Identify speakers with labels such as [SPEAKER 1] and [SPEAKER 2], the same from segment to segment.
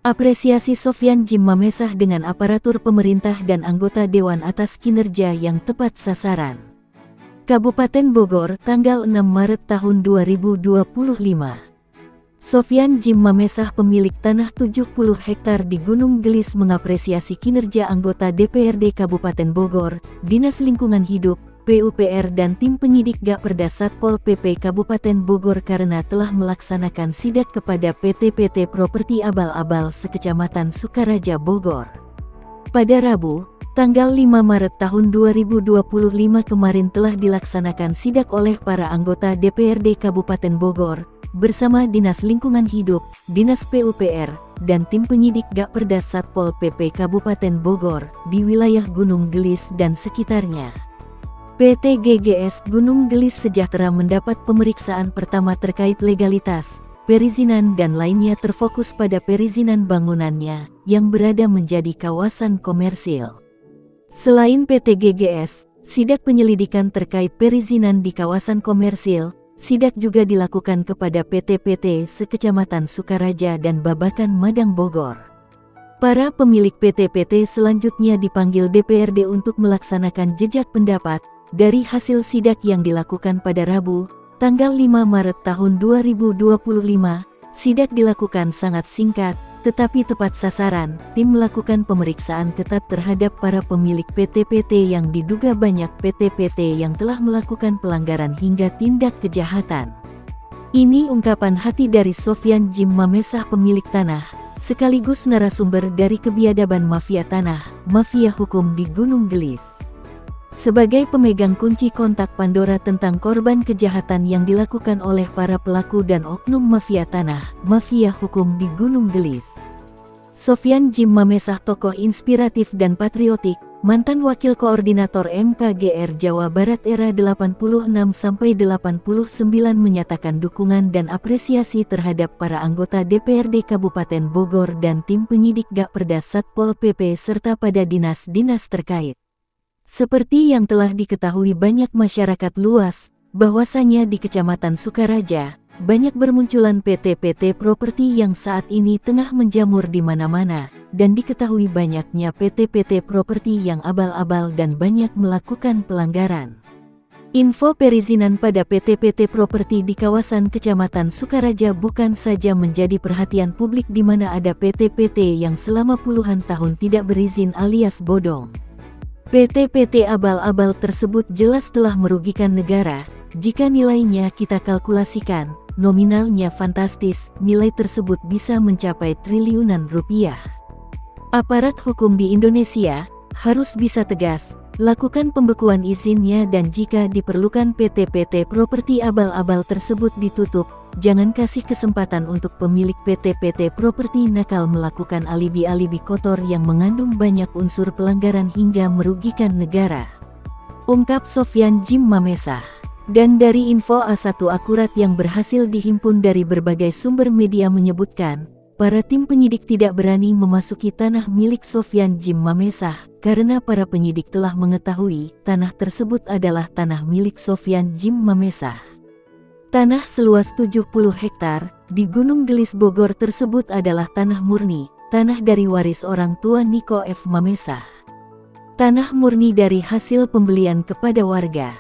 [SPEAKER 1] Apresiasi Sofyan Djim Mamesah dengan aparatur pemerintah dan anggota Dewan atas kinerja yang tepat sasaran. Kabupaten Bogor, tanggal 6 Maret tahun 2025. Sofyan Djim Mamesah, pemilik tanah 70 hektar di Gunung Gelis, mengapresiasi kinerja anggota DPRD Kabupaten Bogor, Dinas Lingkungan Hidup, PUPR dan tim penyidik Gapperda Satpol PP Kabupaten Bogor karena telah melaksanakan sidak kepada PT Properti Abal-Abal sekecamatan Sukaraja, Bogor. Pada Rabu, tanggal 5 Maret tahun 2025 kemarin telah dilaksanakan sidak oleh para anggota DPRD Kabupaten Bogor, bersama Dinas Lingkungan Hidup, Dinas PUPR, dan tim penyidik Gapperda Satpol PP Kabupaten Bogor, di wilayah Gunung Gelis dan sekitarnya. PT GGS Gunung Gelis Sejahtera mendapat pemeriksaan pertama terkait legalitas, perizinan dan lainnya terfokus pada perizinan bangunannya, yang berada menjadi kawasan komersil. Selain PT GGS, sidak penyelidikan terkait perizinan di kawasan komersil, sidak juga dilakukan kepada PT sekecamatan Sukaraja dan Babakan Madang, Bogor. Para pemilik PT selanjutnya dipanggil DPRD untuk melaksanakan jejak pendapat. Dari hasil sidak yang dilakukan pada Rabu, tanggal 5 Maret tahun 2025, sidak dilakukan sangat singkat, tetapi tepat sasaran. Tim melakukan pemeriksaan ketat terhadap para pemilik PT yang diduga banyak PT yang telah melakukan pelanggaran hingga tindak kejahatan. Ini ungkapan hati dari Sofyan Djim Mamesah, pemilik tanah, sekaligus narasumber dari kebiadaban mafia tanah, mafia hukum di Gunung Gelis. Sebagai pemegang kunci kontak Pandora tentang korban kejahatan yang dilakukan oleh para pelaku dan oknum mafia tanah, mafia hukum di Gunung Gelis. Sofyan Djim Mamesah, tokoh inspiratif dan patriotik, mantan Wakil Koordinator MKGR Jawa Barat era 86-89, menyatakan dukungan dan apresiasi terhadap para anggota DPRD Kabupaten Bogor dan tim penyidik Gapperda Satpol PP serta pada dinas-dinas terkait. Seperti yang telah diketahui banyak masyarakat luas, bahwasanya di Kecamatan Sukaraja, banyak bermunculan PT properti yang saat ini tengah menjamur di mana-mana, dan diketahui banyaknya PT properti yang abal-abal dan banyak melakukan pelanggaran. Info perizinan pada PT properti di kawasan Kecamatan Sukaraja bukan saja menjadi perhatian publik di mana ada PT yang selama puluhan tahun tidak berizin alias bodong. PT abal-abal tersebut jelas telah merugikan negara. Jika nilainya kita kalkulasikan, nominalnya fantastis, nilai tersebut bisa mencapai triliunan rupiah. Aparat hukum di Indonesia harus bisa tegas, lakukan pembekuan izinnya, dan jika diperlukan PT properti abal-abal tersebut ditutup. Jangan kasih kesempatan untuk pemilik PT properti nakal melakukan alibi-alibi kotor yang mengandung banyak unsur pelanggaran hingga merugikan negara. Ungkap Sofyan Djim Mamesah. Dan dari info A1 akurat yang berhasil dihimpun dari berbagai sumber media menyebutkan, para tim penyidik tidak berani memasuki tanah milik Sofyan Djim Mamesah, karena para penyidik telah mengetahui tanah tersebut adalah tanah milik Sofyan Djim Mamesah. Tanah seluas 70 hektar di Gunung Gelis, Bogor tersebut adalah tanah murni, tanah dari waris orang tua Niko F. Mamesah. Tanah murni dari hasil pembelian kepada warga.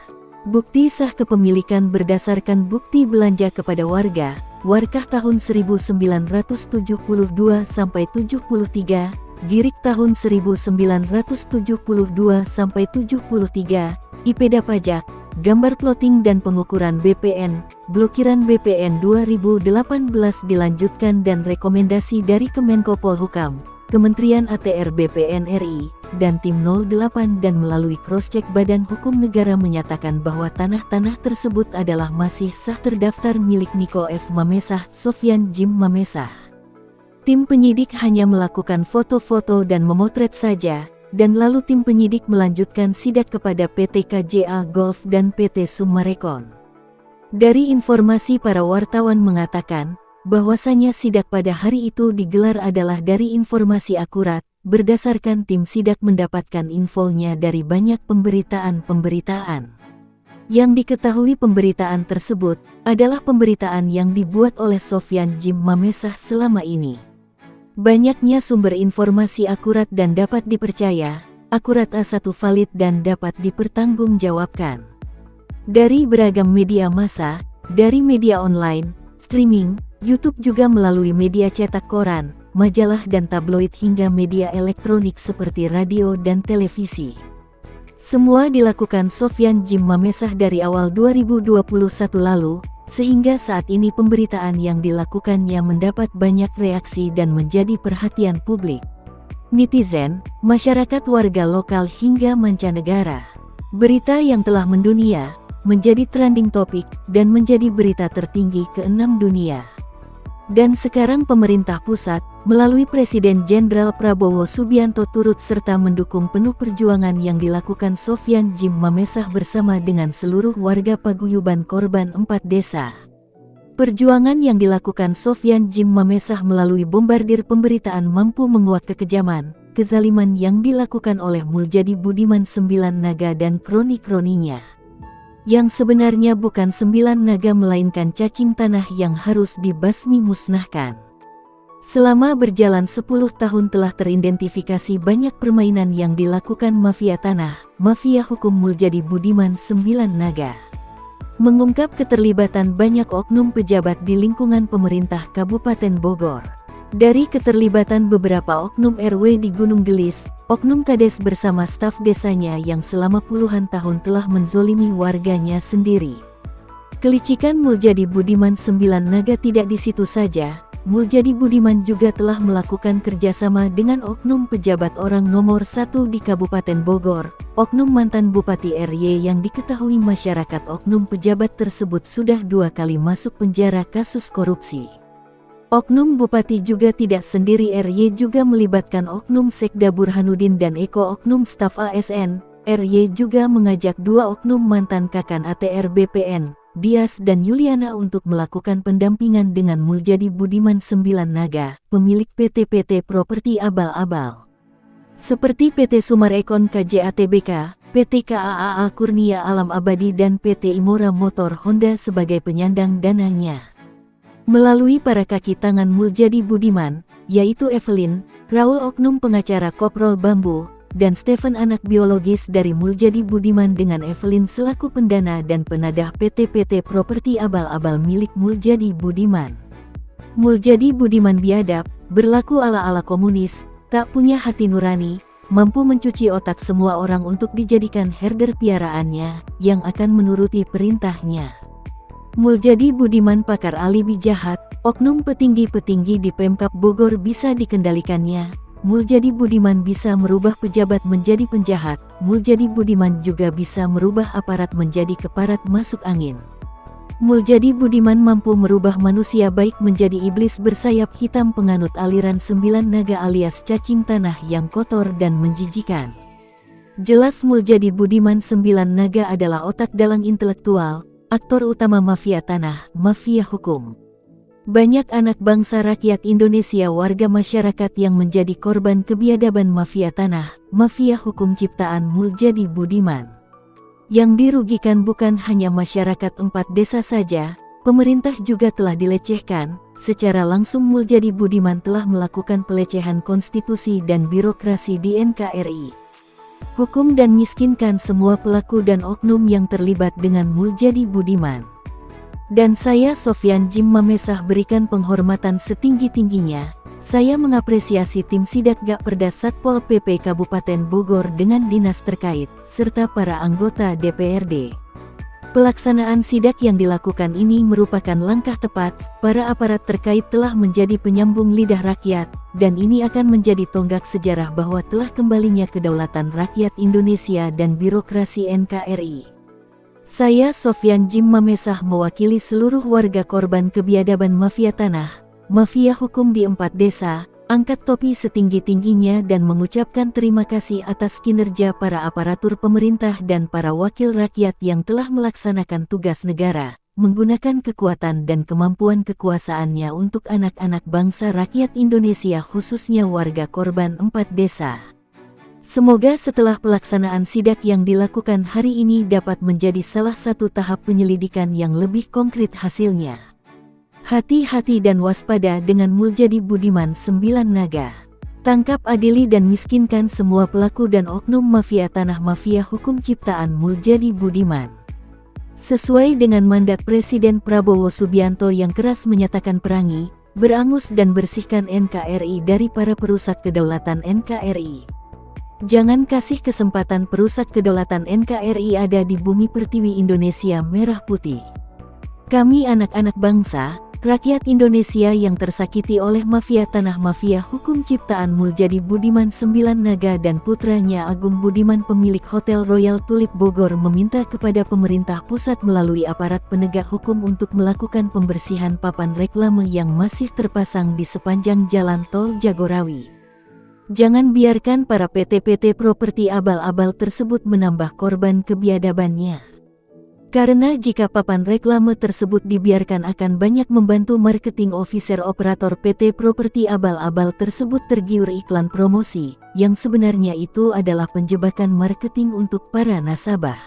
[SPEAKER 1] Bukti sah kepemilikan berdasarkan bukti belanja kepada warga, Warkah tahun 1972-73, Girik tahun 1972-73, IPEDA pajak, gambar plotting dan pengukuran BPN, blokiran BPN 2018 dilanjutkan dan rekomendasi dari Kemenko Polhukam, Kementerian ATR BPN RI, dan tim 08 dan melalui cross-check Badan Hukum Negara menyatakan bahwa tanah-tanah tersebut adalah masih sah terdaftar milik Niko F. Mamesah, Sofyan Djim Mamesah. Tim penyidik hanya melakukan foto-foto dan memotret saja, dan lalu tim penyidik melanjutkan sidak kepada PT KJA Golf dan PT Summarecon. Dari informasi para wartawan mengatakan, bahwasanya sidak pada hari itu digelar adalah dari informasi akurat, berdasarkan tim sidak mendapatkan infonya dari banyak pemberitaan-pemberitaan. Yang diketahui pemberitaan tersebut adalah pemberitaan yang dibuat oleh Sofyan Djim Mamesah selama ini. Banyaknya sumber informasi akurat dan dapat dipercaya, akurat A1 valid dan dapat dipertanggungjawabkan. Dari beragam media massa, dari media online, streaming, YouTube juga melalui media cetak koran, majalah dan tabloid hingga media elektronik seperti radio dan televisi. Semua dilakukan Sofyan Jim Mamesah dari awal 2021 lalu, sehingga saat ini pemberitaan yang dilakukannya mendapat banyak reaksi dan menjadi perhatian publik. Netizen, masyarakat warga lokal hingga mancanegara. Berita yang telah mendunia, menjadi trending topik, dan menjadi berita tertinggi ke-6 dunia. Dan sekarang pemerintah pusat, melalui Presiden Jenderal Prabowo Subianto turut serta mendukung penuh perjuangan yang dilakukan Sofyan Jim Mamesah bersama dengan seluruh warga paguyuban korban 4 desa. Perjuangan yang dilakukan Sofyan Jim Mamesah melalui bombardir pemberitaan mampu menguak kekejaman, kezaliman yang dilakukan oleh Muljadi Budiman 9 naga dan kroni-kroninya. Yang sebenarnya bukan 9 naga melainkan cacing tanah yang harus dibasmi musnahkan. Selama berjalan 10 tahun telah teridentifikasi banyak permainan yang dilakukan mafia tanah, mafia hukum Muljadi Budiman 9 naga. Mengungkap keterlibatan banyak oknum pejabat di lingkungan pemerintah Kabupaten Bogor. Dari keterlibatan beberapa oknum RW di Gunung Gelis, oknum kades bersama staf desanya yang selama puluhan tahun telah menzolimi warganya sendiri. Kelicikan Muljadi Budiman 9 naga tidak di situ saja, Muljadi Budiman juga telah melakukan kerjasama dengan oknum pejabat orang nomor 1 di Kabupaten Bogor, oknum mantan Bupati RY yang diketahui masyarakat oknum pejabat tersebut sudah 2 kali masuk penjara kasus korupsi. Oknum Bupati juga tidak sendiri, RY juga melibatkan oknum Sekda Burhanuddin dan Eko oknum staf ASN. RY juga mengajak 2 oknum mantan Kakan ATR BPN, Dias dan Yuliana untuk melakukan pendampingan dengan Muljadi Budiman 9 naga, pemilik PT Properti Abal-Abal. Seperti PT Sumarekon KJATBK, PT KAAA Kurnia Alam Abadi dan PT Imora Motor Honda sebagai penyandang dananya. Melalui para kaki tangan Muljadi Budiman, yaitu Evelyn, Raul oknum pengacara Koprol Bambu, dan Stephen anak biologis dari Muljadi Budiman dengan Evelyn selaku pendana dan penadah PT Properti Abal-Abal milik Muljadi Budiman. Muljadi Budiman biadab, berlaku ala-ala komunis, tak punya hati nurani, mampu mencuci otak semua orang untuk dijadikan herder piaraannya, yang akan menuruti perintahnya. Muljadi Budiman pakar alibi jahat, oknum petinggi-petinggi di Pemkab Bogor bisa dikendalikannya. Muljadi Budiman bisa merubah pejabat menjadi penjahat, Muljadi Budiman juga bisa merubah aparat menjadi keparat masuk angin. Muljadi Budiman mampu merubah manusia baik menjadi iblis bersayap hitam penganut aliran 9 naga alias cacing tanah yang kotor dan menjijikan. Jelas Muljadi Budiman 9 naga adalah otak dalang intelektual, aktor utama mafia tanah, mafia hukum. Banyak anak bangsa rakyat Indonesia warga masyarakat yang menjadi korban kebiadaban mafia tanah, mafia hukum ciptaan Muljadi Budiman. Yang dirugikan bukan hanya masyarakat 4 desa saja, pemerintah juga telah dilecehkan. Secara langsung Muljadi Budiman telah melakukan pelecehan konstitusi dan birokrasi di NKRI. Hukum dan miskinkan semua pelaku dan oknum yang terlibat dengan Muljadi Budiman. Dan saya Sofyan Jim Mamesah berikan penghormatan setinggi-tingginya. Saya mengapresiasi tim Sidak Gak Perda Satpol PP Kabupaten Bogor dengan dinas terkait, serta para anggota DPRD. Pelaksanaan sidak yang dilakukan ini merupakan langkah tepat, para aparat terkait telah menjadi penyambung lidah rakyat, dan ini akan menjadi tonggak sejarah bahwa telah kembalinya kedaulatan rakyat Indonesia dan birokrasi NKRI. Saya Sofyan Jim Mamesah mewakili seluruh warga korban kebiadaban mafia tanah, mafia hukum di 4 desa, angkat topi setinggi-tingginya dan mengucapkan terima kasih atas kinerja para aparatur pemerintah dan para wakil rakyat yang telah melaksanakan tugas negara, menggunakan kekuatan dan kemampuan kekuasaannya untuk anak-anak bangsa rakyat Indonesia khususnya warga korban 4 desa. Semoga setelah pelaksanaan sidak yang dilakukan hari ini dapat menjadi salah satu tahap penyelidikan yang lebih konkret hasilnya. Hati-hati dan waspada dengan Muljadi Budiman 9 Naga. Tangkap, adili dan miskinkan semua pelaku dan oknum mafia tanah mafia hukum ciptaan Muljadi Budiman. Sesuai dengan mandat Presiden Prabowo Subianto yang keras menyatakan perangi, berangus dan bersihkan NKRI dari para perusak kedaulatan NKRI. Jangan kasih kesempatan perusak kedaulatan NKRI ada di bumi pertiwi Indonesia merah putih. Kami anak-anak bangsa, rakyat Indonesia yang tersakiti oleh mafia tanah mafia hukum ciptaan Muljadi Budiman 9 Naga dan putranya Agung Budiman pemilik Hotel Royal Tulip Bogor meminta kepada pemerintah pusat melalui aparat penegak hukum untuk melakukan pembersihan papan reklame yang masih terpasang di sepanjang jalan tol Jagorawi. Jangan biarkan para PT-PT properti abal-abal tersebut menambah korban kebiadabannya. Karena jika papan reklame tersebut dibiarkan akan banyak membantu marketing officer operator PT properti abal-abal tersebut tergiur iklan promosi, yang sebenarnya itu adalah penjebakan marketing untuk para nasabah.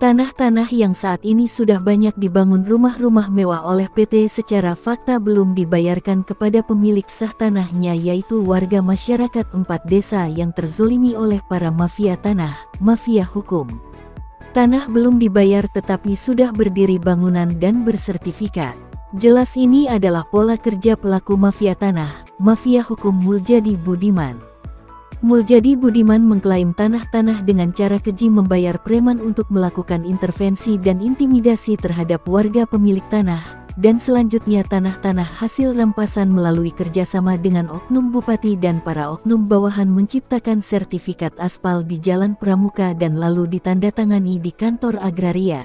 [SPEAKER 1] Tanah-tanah yang saat ini sudah banyak dibangun rumah-rumah mewah oleh PT secara fakta belum dibayarkan kepada pemilik sah tanahnya, yaitu warga masyarakat 4 desa yang terzolimi oleh para mafia tanah, mafia hukum. Tanah belum dibayar tetapi sudah berdiri bangunan dan bersertifikat. Jelas ini adalah pola kerja pelaku mafia tanah, mafia hukum Muljadi Budiman. Muljadi Budiman mengklaim tanah-tanah dengan cara keji membayar preman untuk melakukan intervensi dan intimidasi terhadap warga pemilik tanah, dan selanjutnya tanah-tanah hasil rampasan melalui kerjasama dengan oknum bupati dan para oknum bawahan menciptakan sertifikat aspal di Jalan Pramuka dan lalu ditandatangani di kantor agraria.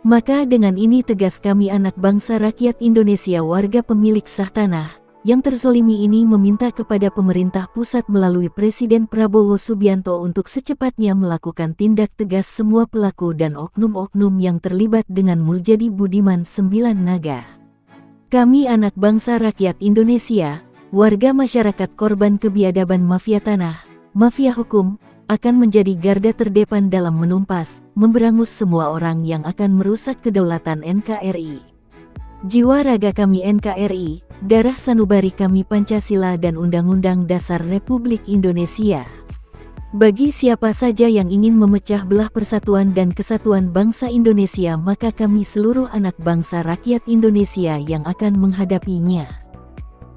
[SPEAKER 1] Maka dengan ini tegas kami anak bangsa rakyat Indonesia warga pemilik sah tanah yang terzolimi ini meminta kepada pemerintah pusat melalui Presiden Prabowo Subianto untuk secepatnya melakukan tindak tegas semua pelaku dan oknum-oknum yang terlibat dengan Muljadi Budiman 9 Naga. Kami anak bangsa rakyat Indonesia, warga masyarakat korban kebiadaban mafia tanah, mafia hukum, akan menjadi garda terdepan dalam menumpas, memberangus semua orang yang akan merusak kedaulatan NKRI. Jiwa raga kami NKRI, darah sanubari kami Pancasila dan Undang-Undang Dasar Republik Indonesia. Bagi siapa saja yang ingin memecah belah persatuan dan kesatuan bangsa Indonesia, maka kami seluruh anak bangsa rakyat Indonesia yang akan menghadapinya.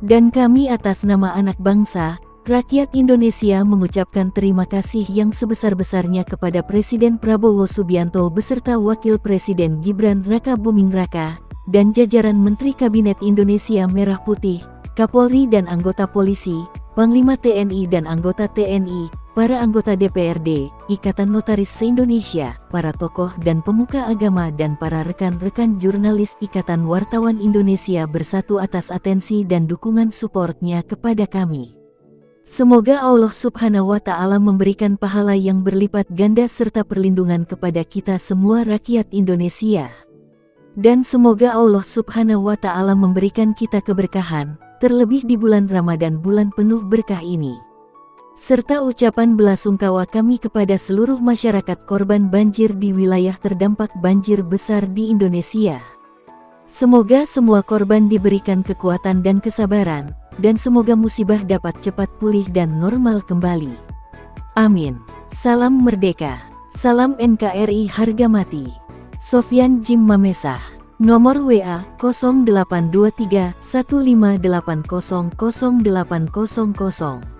[SPEAKER 1] Dan kami atas nama anak bangsa, rakyat Indonesia mengucapkan terima kasih yang sebesar-besarnya kepada Presiden Prabowo Subianto beserta Wakil Presiden Gibran Raka Buming Raka, dan jajaran Menteri Kabinet Indonesia Merah Putih, Kapolri dan anggota polisi, Panglima TNI dan anggota TNI, para anggota DPRD, Ikatan Notaris se-Indonesia, para tokoh dan pemuka agama dan para rekan-rekan jurnalis Ikatan Wartawan Indonesia bersatu atas atensi dan dukungan supportnya kepada kami. Semoga Allah Subhanahu wa Ta'ala memberikan pahala yang berlipat ganda serta perlindungan kepada kita semua rakyat Indonesia. Dan semoga Allah Subhanahu wa Ta'ala memberikan kita keberkahan, terlebih di bulan Ramadan, bulan penuh berkah ini. Serta ucapan belasungkawa kami kepada seluruh masyarakat korban banjir di wilayah terdampak banjir besar di Indonesia. Semoga semua korban diberikan kekuatan dan kesabaran, dan semoga musibah dapat cepat pulih dan normal kembali. Amin. Salam merdeka. Salam NKRI harga mati. Sofyan Jim Mamesah. Nomor WA 0823 1580 0800.